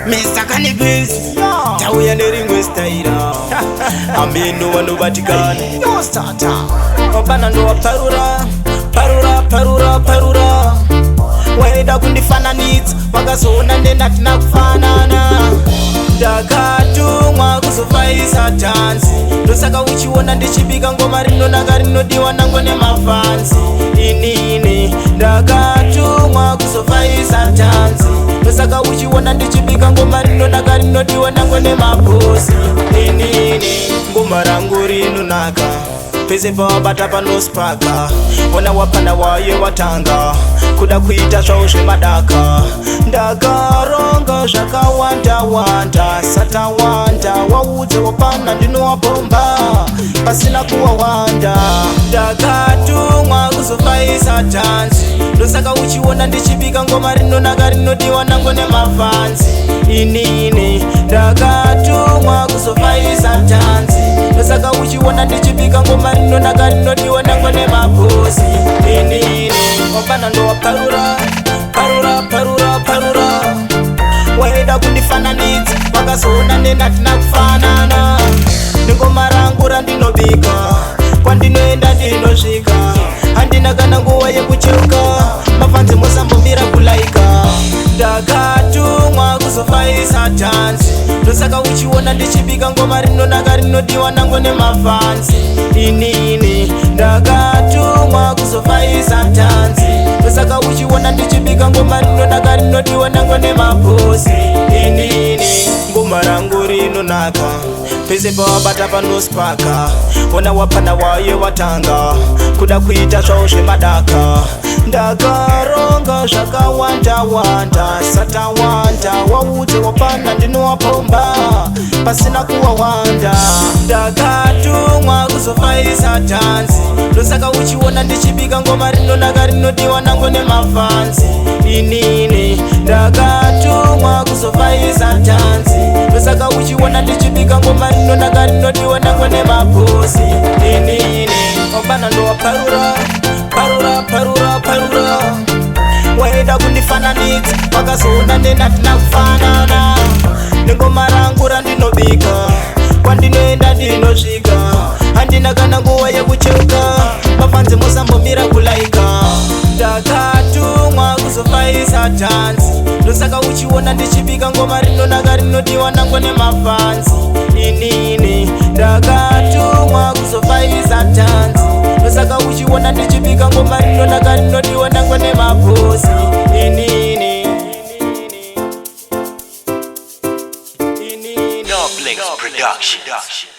Mr. Cannabis tauya nerimwe style amino vanovatikana opana ndowaparura parura waida kundifananidza wakazoona ndenatina kufanana ndakatumwa kuzofaisa tanzi ndosaka uchiona ndichibika ngoma rinonaka rinodiwa nango nemafanzi inini ndakatumwa kuzofaisa tanzi ndosaka uchiona ndichibika ngoma rinonaka rinodiwa nango nemabosi inini ngoma rangu rinonaka pese pawabata panospaka ona wapana waye watanga kuda kuita zvawo zvemadaka ndakaronga zvakawanda satawanda waudze wapana ndinowabhomba pasina kuwawanda ndakatumwa kuzofaisa tanzi ndosaka uchiona ndichibika ngoma rinonaka rinodiwa nango nemafanzi inini ndakatumwa kuzofaisa tanzi ndosaka uchiona ndichibika ngoma rinonaka rinodiwa nango nemabosi inini wapana ndowaparura waida kundifananidza wakazoona ndenatina kufanana nengoma rangu randinobika kwandinoenda ndinosvika handina kana nguva yekucheuka mafanzi musambomira kulaika ndakatumwa kuzofaisa tanzi ndosaka uchiona ndichibika ngoma rinonaka rinodiwa nango nemafanzi inini ndakatumwa kuzofaisa tanzi ndosaka uchiona ndichibika ngoma rinonaka rinodiwa nango nemabosi inini ngoma rangu rinonaka pese pawabata panospaka ona wapana waye watanga kuda kuita zvawo zvemadaka ndakaronga zvakawanda satawanda waudze wapana ndinowabhomba pasina kuwawanda ndakatumwa kuzofaisa tanzi ndosaka uchiona ndichibika ngoma rinonaka rinodiwa nango nemafanzi inini ndakatumwa kuzofaisa tanzi ndosaka uchiona ndichibika ngoma rinonaka rinodiwa nango nemabosi inini wapana ndowaparura waida kundifananidza wakazoona ndenatina kufanana nengoma rangu randinobika kwandinoenda ndinosvika handina kana nguva yekucheuka mafanzi musambomira kulaika ndakatumwa kuzofaisa tanzi ndosaka uchiona ndichibika ngoma rinonaka rinodiwa nango nemafanzi inini ndakatumwa kuzofaisa tanzi ndosaka uchiona ndichibika ngoma rinonaka rinodiwa nango nemabosi inini Noblinks Production.